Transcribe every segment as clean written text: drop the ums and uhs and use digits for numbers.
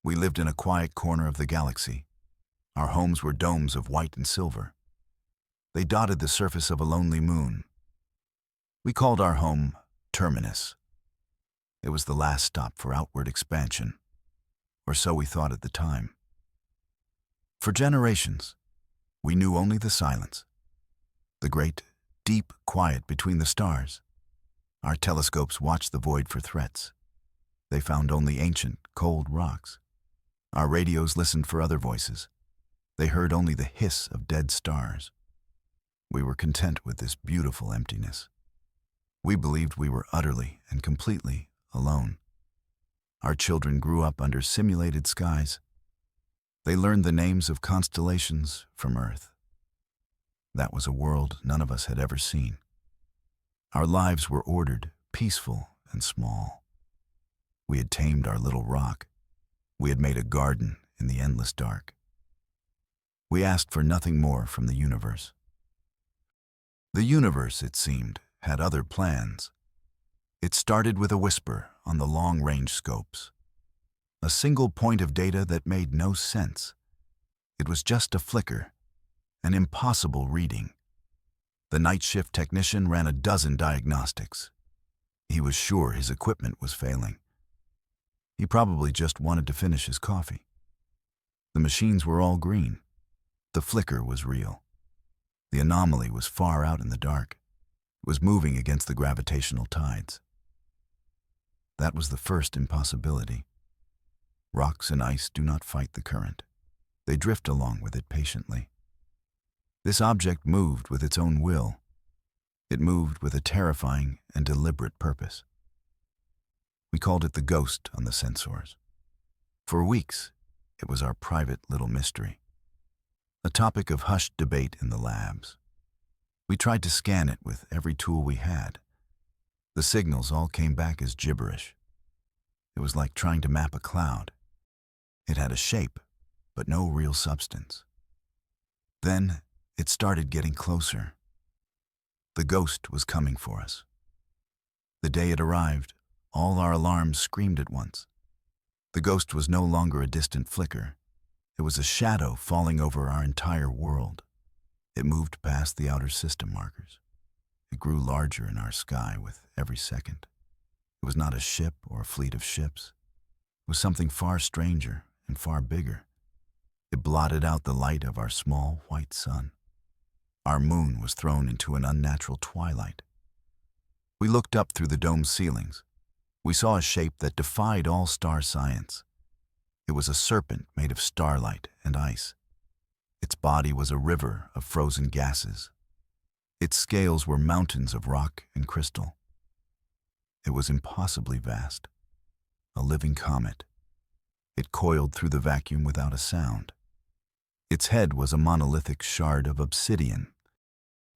We lived in a quiet corner of the galaxy. Our homes were domes of white and silver. They dotted the surface of a lonely moon. We called our home Terminus. It was the last stop for outward expansion, or so we thought at the time. For generations, we knew only the silence, the great, deep quiet between the stars. Our telescopes watched the void for threats. They found only ancient, cold rocks. Our radios listened for other voices. They heard only the hiss of dead stars. We were content with this beautiful emptiness. We believed we were utterly and completely alone. Our children grew up under simulated skies. They learned the names of constellations from Earth. That was a world none of us had ever seen. Our lives were ordered, peaceful, and small. We had tamed our little rock. We had made a garden in the endless dark. We asked for nothing more from the universe. The universe, it seemed, had other plans. It started with a whisper on the long-range scopes. A single point of data that made no sense. It was just a flicker, an impossible reading. The night shift technician ran a dozen diagnostics. He was sure his equipment was failing. He probably just wanted to finish his coffee. The machines were all green. The flicker was real. The anomaly was far out in the dark. It was moving against the gravitational tides. That was the first impossibility. Rocks and ice do not fight the current. They drift along with it patiently. This object moved with its own will. It moved with a terrifying and deliberate purpose. We called it the ghost on the sensors. For weeks, it was our private little mystery, a topic of hushed debate in the labs. We tried to scan it with every tool we had. The signals all came back as gibberish. It was like trying to map a cloud. It had a shape, but no real substance. Then, it started getting closer. The ghost was coming for us. The day it arrived, all our alarms screamed at once. The ghost was no longer a distant flicker. It was a shadow falling over our entire world. It moved past the outer system markers. It grew larger in our sky with every second. It was not a ship or a fleet of ships. It was something far stranger and far bigger. It blotted out the light of our small white sun. Our moon was thrown into an unnatural twilight. We looked up through the dome's ceilings. We saw a shape that defied all star science. It was a serpent made of starlight and ice. Its body was a river of frozen gases. Its scales were mountains of rock and crystal. It was impossibly vast, a living comet. It coiled through the vacuum without a sound. Its head was a monolithic shard of obsidian.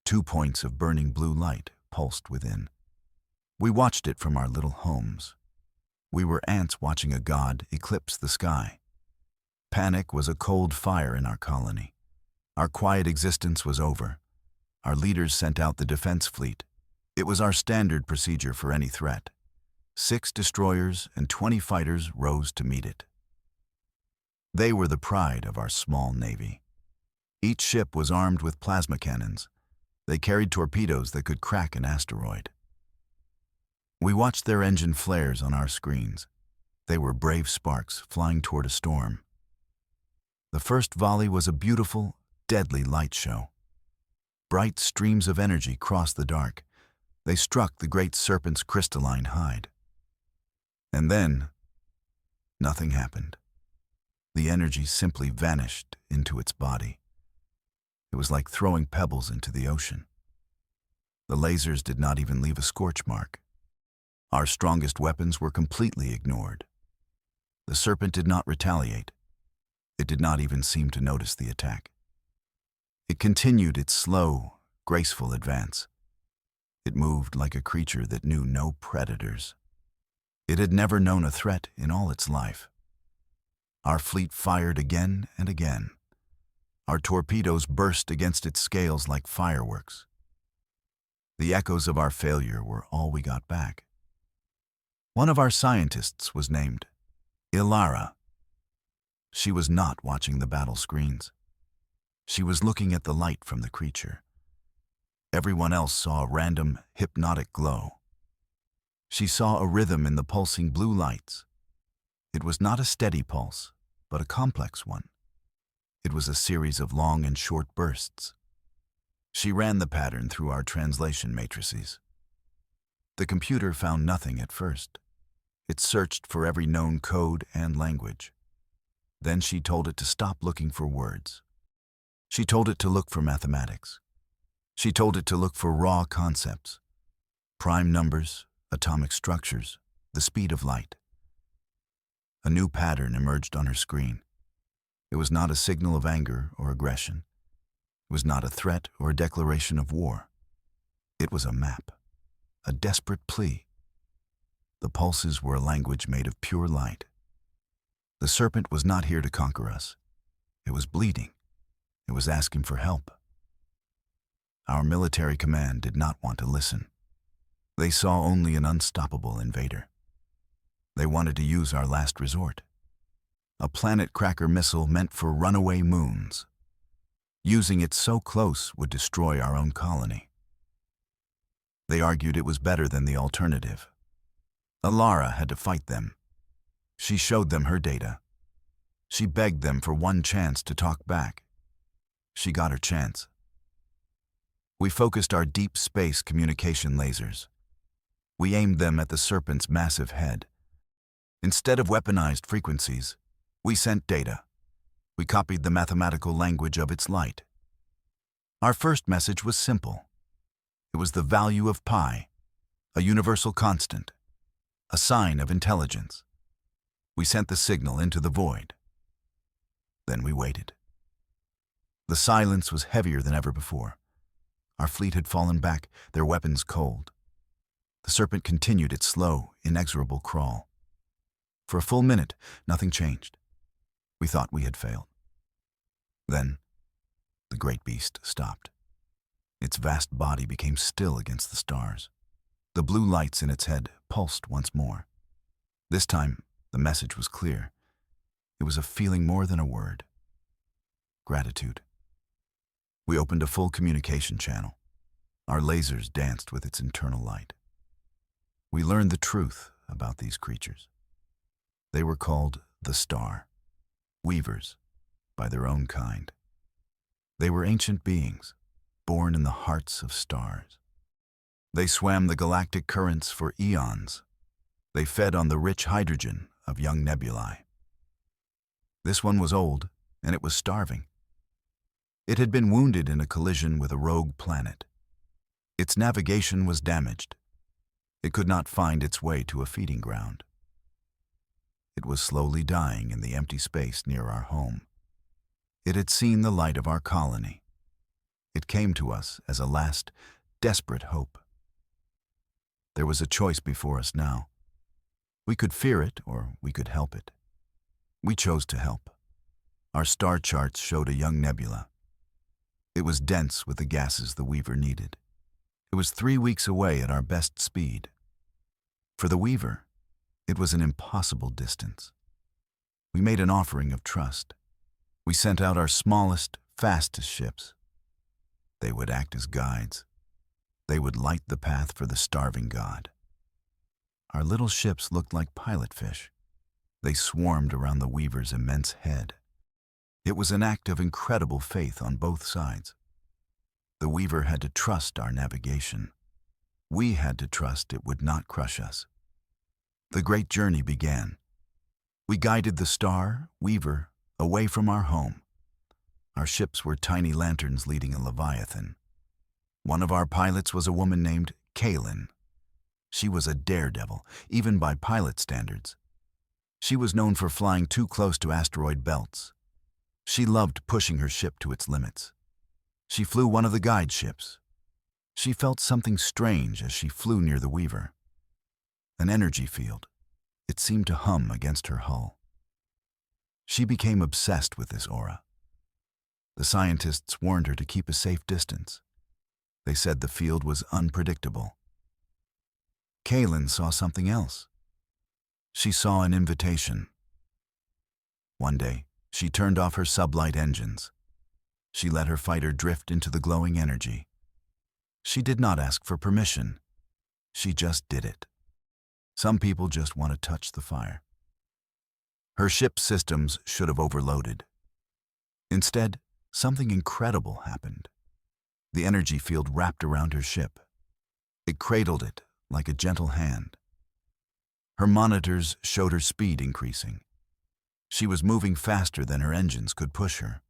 2 points of burning blue light pulsed within. We watched it from our little homes. We were ants watching a god eclipse the sky. Panic was a cold fire in our colony. Our quiet existence was over. Our leaders sent out the defense fleet. It was our standard procedure for any threat. 6 destroyers and 20 fighters rose to meet it. They were the pride of our small navy. Each ship was armed with plasma cannons. They carried torpedoes that could crack an asteroid. We watched their engine flares on our screens. They were brave sparks flying toward a storm. The first volley was a beautiful, deadly light show. Bright streams of energy crossed the dark. They struck the great serpent's crystalline hide. And then, nothing happened. The energy simply vanished into its body. It was like throwing pebbles into the ocean. The lasers did not even leave a scorch mark. Our strongest weapons were completely ignored. The serpent did not retaliate. It did not even seem to notice the attack. It continued its slow, graceful advance. It moved like a creature that knew no predators. It had never known a threat in all its life. Our fleet fired again and again. Our torpedoes burst against its scales like fireworks. The echoes of our failure were all we got back. One of our scientists was named Ilara. She was not watching the battle screens. She was looking at the light from the creature. Everyone else saw a random, hypnotic glow. She saw a rhythm in the pulsing blue lights. It was not a steady pulse, but a complex one. It was a series of long and short bursts. She ran the pattern through our translation matrices. The computer found nothing at first. It searched for every known code and language. Then she told it to stop looking for words. She told it to look for mathematics. She told it to look for raw concepts, prime numbers, atomic structures, the speed of light. A new pattern emerged on her screen. It was not a signal of anger or aggression. It was not a threat or a declaration of war. It was a map, a desperate plea. The pulses were a language made of pure light. The serpent was not here to conquer us. It was bleeding. It was asking for help. Our military command did not want to listen. They saw only an unstoppable invader. They wanted to use our last resort. A planet cracker missile meant for runaway moons. Using it so close would destroy our own colony. They argued it was better than the alternative. Alara had to fight them. She showed them her data. She begged them for one chance to talk back. She got her chance. We focused our deep space communication lasers. We aimed them at the serpent's massive head. Instead of weaponized frequencies, we sent data. We copied the mathematical language of its light. Our first message was simple. It was the value of pi, a universal constant, a sign of intelligence. We sent the signal into the void. Then we waited. The silence was heavier than ever before. Our fleet had fallen back, their weapons cold. The serpent continued its slow, inexorable crawl. For a full minute, nothing changed. We thought we had failed. Then, the great beast stopped. Its vast body became still against the stars. The blue lights in its head pulsed once more. This time, the message was clear. It was a feeling more than a word. Gratitude. We opened a full communication channel. Our lasers danced with its internal light. We learned the truth about these creatures. They were called the Star, weavers, by their own kind. They were ancient beings, born in the hearts of stars. They swam the galactic currents for eons. They fed on the rich hydrogen of young nebulae. This one was old, and it was starving. It had been wounded in a collision with a rogue planet. Its navigation was damaged. It could not find its way to a feeding ground. It was slowly dying in the empty space near our home. It had seen the light of our colony. It came to us as a last, desperate hope. There was a choice before us now. We could fear it or we could help it. We chose to help. Our star charts showed a young nebula. It was dense with the gases the Weaver needed. It was 3 weeks away at our best speed. For the Weaver, it was an impossible distance. We made an offering of trust. We sent out our smallest, fastest ships. They would act as guides. They would light the path for the starving god. Our little ships looked like pilot fish. They swarmed around the Weaver's immense head. It was an act of incredible faith on both sides. The Weaver had to trust our navigation. We had to trust it would not crush us. The great journey began. We guided the Star, Weaver, away from our home. Our ships were tiny lanterns leading a Leviathan. One of our pilots was a woman named Kaylin. She was a daredevil, even by pilot standards. She was known for flying too close to asteroid belts. She loved pushing her ship to its limits. She flew one of the guide ships. She felt something strange as she flew near the Weaver. An energy field. It seemed to hum against her hull. She became obsessed with this aura. The scientists warned her to keep a safe distance. They said the field was unpredictable. Kaylin saw something else. She saw an invitation. One day, She turned off her sublight engines. She let her fighter drift into the glowing energy. She did not ask for permission. She just did it. Some people just want to touch the fire. Her ship's systems should have overloaded. Instead, something incredible happened. The energy field wrapped around her ship. It cradled it like a gentle hand. Her monitors showed her speed increasing. She was moving faster than her engines could push her.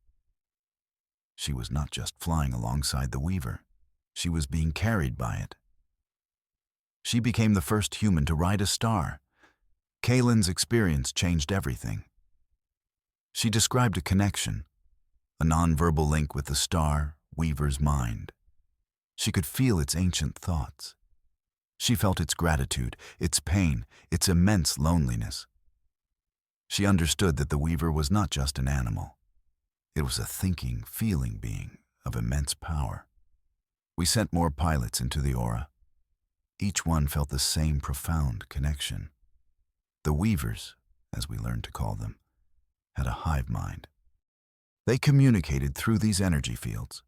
She was not just flying alongside the Weaver. She was being carried by it. She became the first human to ride a star. Kaylin's experience changed everything. She described a connection, a nonverbal link with the star, Weaver's mind. She could feel its ancient thoughts. She felt its gratitude, its pain, its immense loneliness. She understood that the Weaver was not just an animal. It was a thinking, feeling being of immense power. We sent more pilots into the aura. Each one felt the same profound connection. The Weavers, as we learned to call them, had a hive mind. They communicated through these energy fields.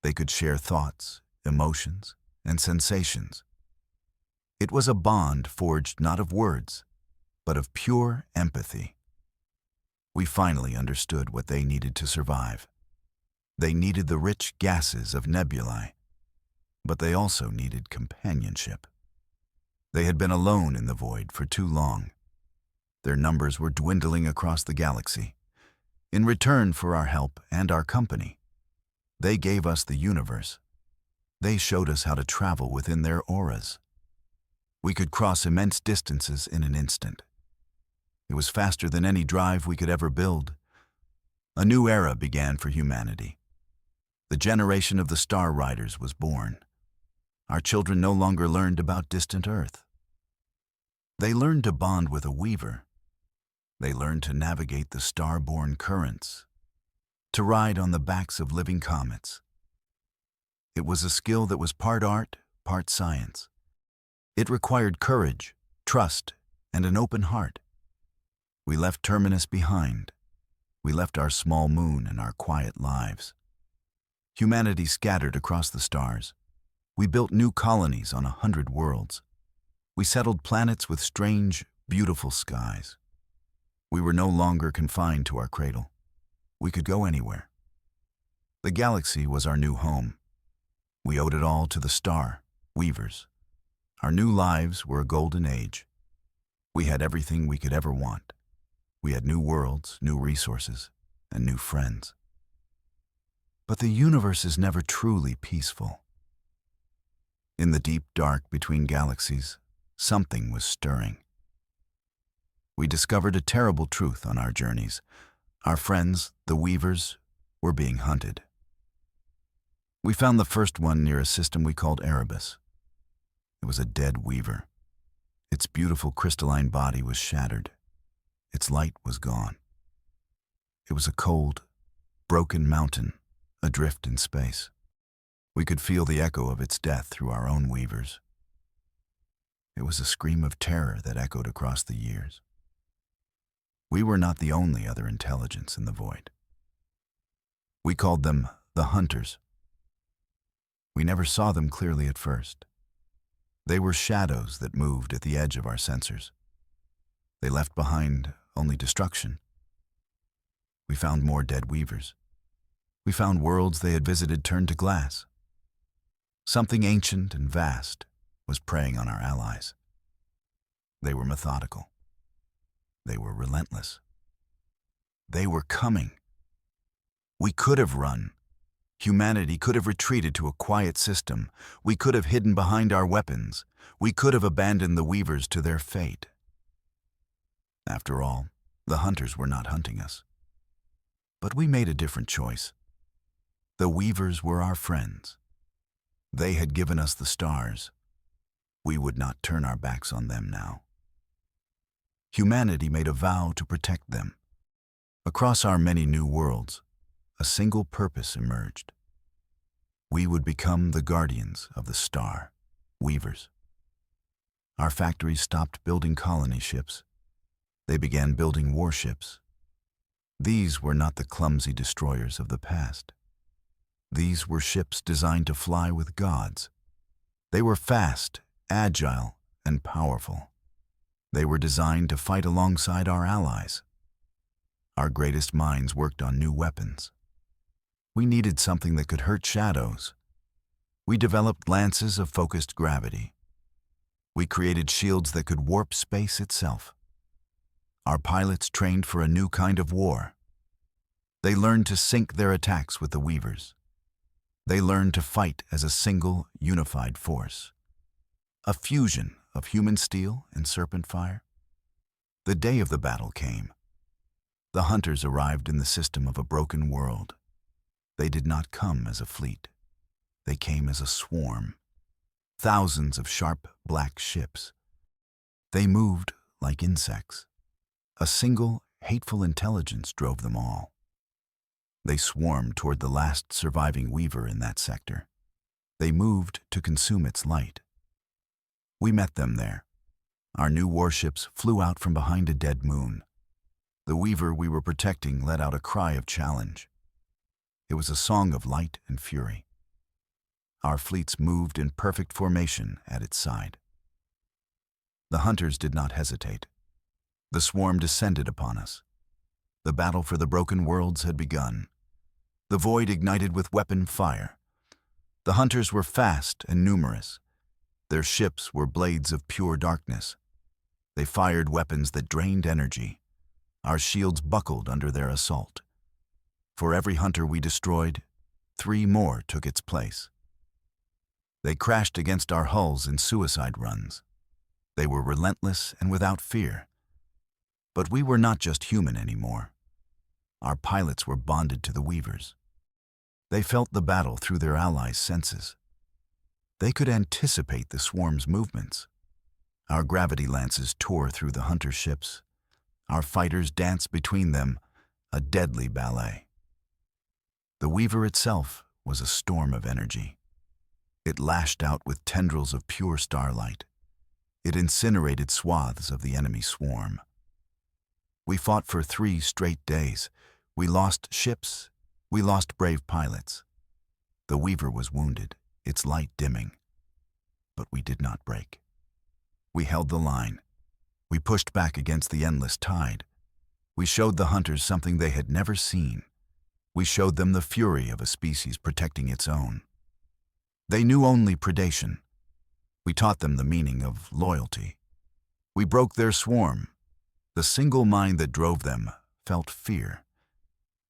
They could share thoughts, emotions, and sensations. It was a bond forged not of words, but of pure empathy. We finally understood what they needed to survive. They needed the rich gases of nebulae, but they also needed companionship. They had been alone in the void for too long. Their numbers were dwindling across the galaxy. In return for our help and our company, they gave us the universe. They showed us how to travel within their auras. We could cross immense distances in an instant. It was faster than any drive we could ever build. A new era began for humanity. The generation of the Star Riders was born. Our children no longer learned about distant Earth. They learned to bond with a Weaver. They learned to navigate the star-born currents, to ride on the backs of living comets. It was a skill that was part art, part science. It required courage, trust, and an open heart. We left Terminus behind. We left our small moon and our quiet lives. Humanity scattered across the stars. We built new colonies on 100 worlds. We settled planets with strange, beautiful skies. We were no longer confined to our cradle. We could go anywhere. The galaxy was our new home. We owed it all to the star, Weavers. Our new lives were a golden age. We had everything we could ever want. We had new worlds, new resources, and new friends. But the universe is never truly peaceful. In the deep dark between galaxies, something was stirring. We discovered a terrible truth on our journeys. Our friends, the Weavers, were being hunted. We found the first one near a system we called Erebus. It was a dead Weaver. Its beautiful crystalline body was shattered. Its light was gone. It was a cold, broken mountain, adrift in space. We could feel the echo of its death through our own Weavers. It was a scream of terror that echoed across the years. We were not the only other intelligence in the void. We called them the Hunters. We never saw them clearly at first. They were shadows that moved at the edge of our sensors. They left behind only destruction. We found more dead Weavers. We found worlds they had visited turned to glass. Something ancient and vast was preying on our allies. They were methodical. They were relentless. They were coming. We could have run. Humanity could have retreated to a quiet system. We could have hidden behind our weapons. We could have abandoned the Weavers to their fate. After all, the Hunters were not hunting us. But we made a different choice. The Weavers were our friends. They had given us the stars. We would not turn our backs on them now. Humanity made a vow to protect them. Across our many new worlds, a single purpose emerged. We would become the guardians of the star, Weavers. Our factories stopped building colony ships. They began building warships. These were not the clumsy destroyers of the past. These were ships designed to fly with gods. They were fast, agile, and powerful. They were designed to fight alongside our allies. Our greatest minds worked on new weapons. We needed something that could hurt shadows. We developed lances of focused gravity. We created shields that could warp space itself. Our pilots trained for a new kind of war. They learned to sync their attacks with the Weavers. They learned to fight as a single, unified force. A fusion of human steel and serpent fire. The day of the battle came. The hunters arrived in the system of a broken world. They did not come as a fleet. They came as a swarm. Thousands of sharp, black ships. They moved like insects. A single, hateful intelligence drove them all. They swarmed toward the last surviving Weaver in that sector. They moved to consume its light. We met them there. Our new warships flew out from behind a dead moon. The Weaver we were protecting let out a cry of challenge. It was a song of light and fury. Our fleets moved in perfect formation at its side. The hunters did not hesitate. The swarm descended upon us. The battle for the broken worlds had begun. The void ignited with weapon fire. The hunters were fast and numerous. Their ships were blades of pure darkness. They fired weapons that drained energy. Our shields buckled under their assault. For every hunter we destroyed, 3 more took its place. They crashed against our hulls in suicide runs. They were relentless and without fear. But we were not just human anymore. Our pilots were bonded to the Weavers. They felt the battle through their allies' senses. They could anticipate the swarm's movements. Our gravity lances tore through the hunter ships. Our fighters danced between them, a deadly ballet. The Weaver itself was a storm of energy. It lashed out with tendrils of pure starlight. It incinerated swaths of the enemy swarm. We fought for 3 straight days. We lost ships. We lost brave pilots. The Weaver was wounded, its light dimming. But we did not break. We held the line. We pushed back against the endless tide. We showed the hunters something they had never seen. We showed them the fury of a species protecting its own. They knew only predation. We taught them the meaning of loyalty. We broke their swarm. The single mind that drove them felt fear.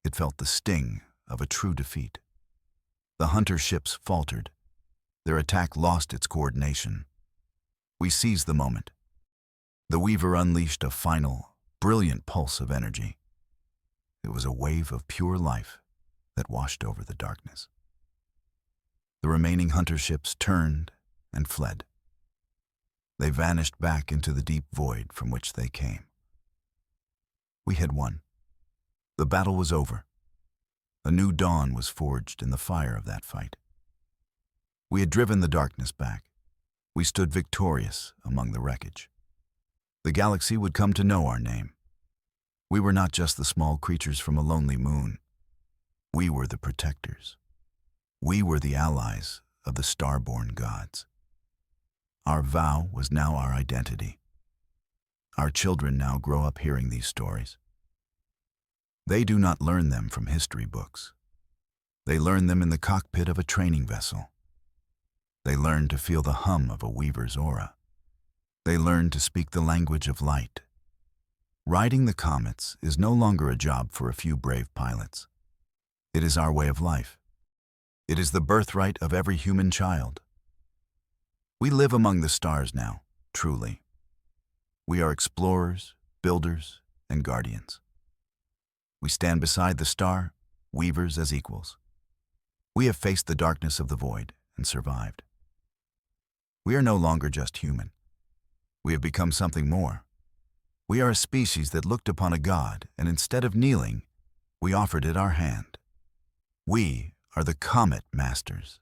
It felt the sting of a true defeat. The hunter ships faltered. Their attack lost its coordination. We seized the moment. The Weaver unleashed a final, brilliant pulse of energy. It was a wave of pure life that washed over the darkness. The remaining hunter ships turned and fled. They vanished back into the deep void from which they came. We had won. The battle was over. A new dawn was forged in the fire of that fight. We had driven the darkness back. We stood victorious among the wreckage. The galaxy would come to know our name. We were not just the small creatures from a lonely moon. We were the protectors. We were the allies of the star-born gods. Our vow was now our identity. Our children now grow up hearing these stories. They do not learn them from history books. They learn them in the cockpit of a training vessel. They learn to feel the hum of a Weaver's aura. They learn to speak the language of light. Riding the comets is no longer a job for a few brave pilots. It is our way of life. It is the birthright of every human child. We live among the stars now, truly. We are explorers, builders, and guardians. We stand beside the star, Weavers as equals. We have faced the darkness of the void and survived. We are no longer just human. We have become something more. We are a species that looked upon a god, and instead of kneeling, we offered it our hand. We are the Comet Masters.